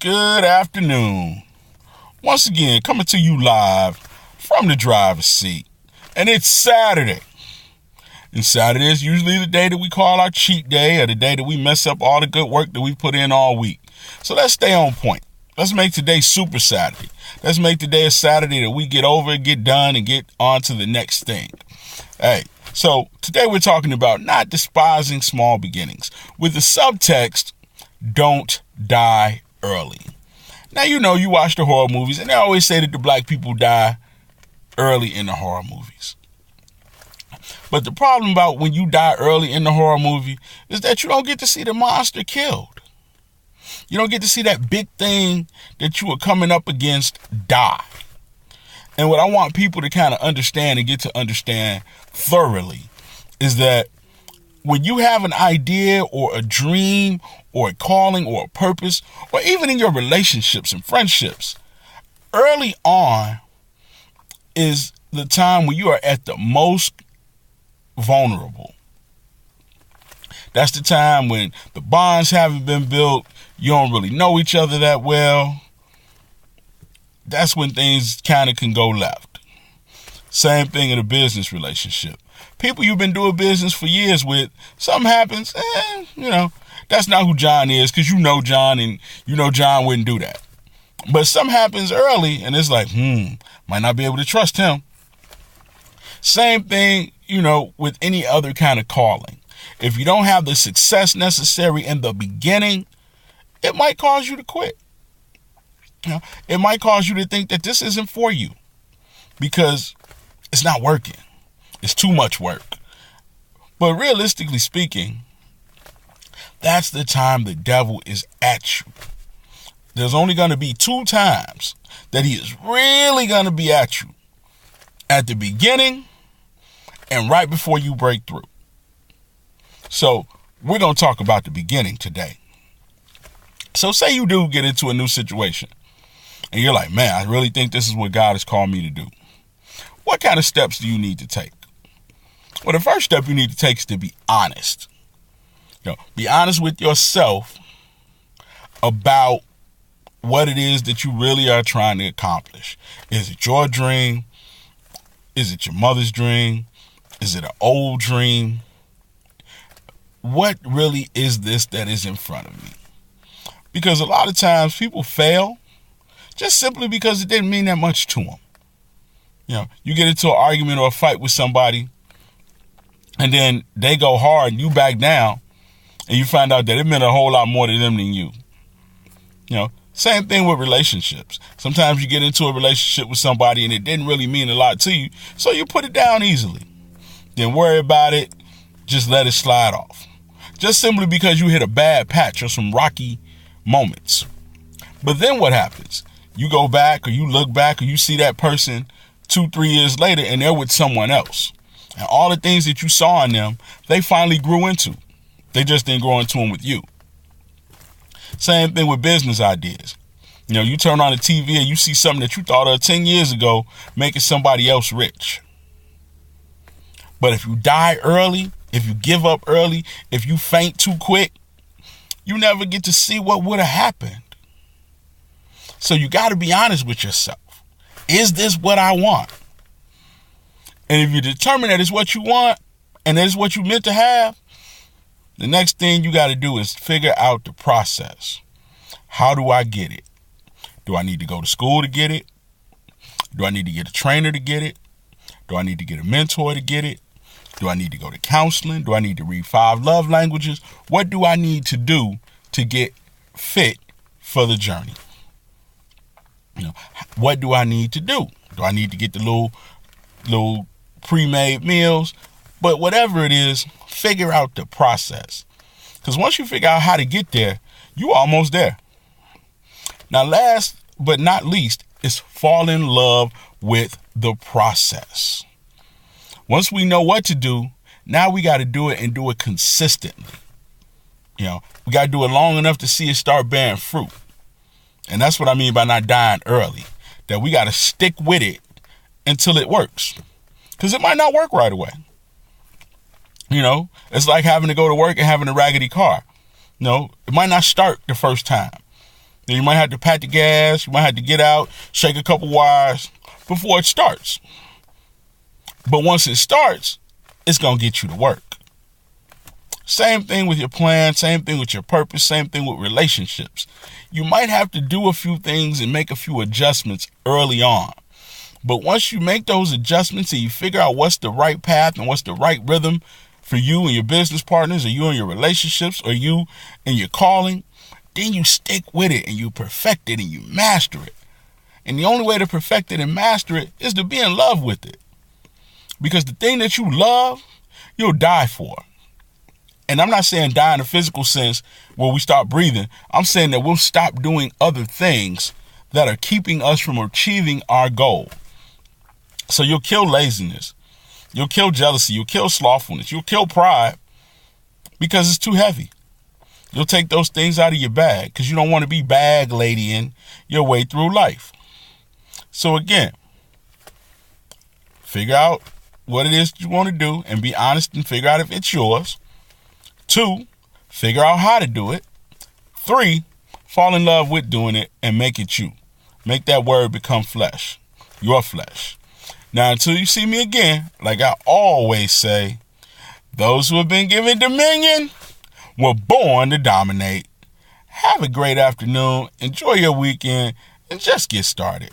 Good afternoon. Once again, coming to you live from the driver's seat. And it's Saturday. And Saturday is usually the day that we call our cheat day, or the day that we mess up all the good work that we put in all week. So let's stay on point. Let's make today Super Saturday. Let's make today a Saturday that we get over, get done, and get on to the next thing. Hey, so today we're talking about not despising small beginnings, with the subtext, don't die early. Now, you watch the horror movies, and they always say that the black people die early in the horror movies. But the problem about when you die early in the horror movie is that you don't get to see the monster killed. You don't get to see that big thing that you were coming up against die. And what I want people to kind of understand and get to understand thoroughly is that when you have an idea or a dream or a calling or a purpose, or even in your relationships and friendships, early on is the time when you are at the most vulnerable. That's the time when the bonds haven't been built, you don't really know each other that well. That's when things kind of can go left. Same thing in a business relationship. People you've been doing business for years with, something happens, that's not who John is, because you know John, and you know John wouldn't do that. But something happens early, and it's like, might not be able to trust him. Same thing, with any other kind of calling. If you don't have the success necessary in the beginning, it might cause you to quit. It might cause you to think that this isn't for you because it's not working. It's too much work. But realistically speaking, that's the time the devil is at you. There's only going to be 2 times that he is really going to be at you. At the beginning and right before you break through. So we're going to talk about the beginning today. So say you do get into a new situation and you're like, man, I really think this is what God has called me to do. What kind of steps do you need to take? Well, the first step you need to take is to be honest. Be honest with yourself about what it is that you really are trying to accomplish. Is it your dream? Is it your mother's dream? Is it an old dream? What really is this that is in front of me? Because a lot of times people fail just simply because it didn't mean that much to them. You get into an argument or a fight with somebody, and then they go hard and you back down, and you find out that it meant a whole lot more to them than you. Same thing with relationships. Sometimes you get into a relationship with somebody and it didn't really mean a lot to you, so you put it down easily. Then worry about it, just let it slide off. Just simply because you hit a bad patch or some rocky moments. But then what happens? You go back, or you look back, or you see that person 2-3 years later and they're with someone else. And all the things that you saw in them, they finally grew into. They just didn't grow into them with you. Same thing with business ideas. You turn on the TV and you see something that you thought of 10 years ago making somebody else rich. But if you die early, if you give up early, if you faint too quick, you never get to see what would have happened. So you got to be honest with yourself. Is this what I want? And if you determine that it's what you want and that it's what you meant to have, the next thing you got to do is figure out the process. How do I get it? Do I need to go to school to get it? Do I need to get a trainer to get it? Do I need to get a mentor to get it? Do I need to go to counseling? Do I need to read 5 love languages? What do I need to do to get fit for the journey? What do I need to do? Do I need to get the little pre-made meals? But whatever it is, figure out the process. Because once you figure out how to get there, you're almost there. Now, last but not least is fall in love with the process. Once we know what to do, now we got to do it and do it consistently. We got to do it long enough to see it start bearing fruit. And that's what I mean by not dying early. That we got to stick with it until it works. Because it might not work right away. It's like having to go to work and having a raggedy car. It might not start the first time. Then you might have to pat the gas. You might have to get out, shake a couple wires before it starts. But once it starts, it's going to get you to work. Same thing with your plan, same thing with your purpose, same thing with relationships. You might have to do a few things and make a few adjustments early on. But once you make those adjustments and you figure out what's the right path and what's the right rhythm for you and your business partners, or you and your relationships, or you and your calling, then you stick with it and you perfect it and you master it. And the only way to perfect it and master it is to be in love with it. Because the thing that you love, you'll die for. And I'm not saying die in a physical sense where we stop breathing. I'm saying that we'll stop doing other things that are keeping us from achieving our goal. So you'll kill laziness. You'll kill jealousy. You'll kill slothfulness. You'll kill pride because it's too heavy. You'll take those things out of your bag because you don't want to be bag ladying your way through life. So again, figure out what it is you want to do and be honest and figure out if it's yours. 2, figure out how to do it. 3, fall in love with doing it and make it you. Make that word become flesh, your flesh. Now, until you see me again, like I always say, those who have been given dominion were born to dominate. Have a great afternoon. Enjoy your weekend and just get started.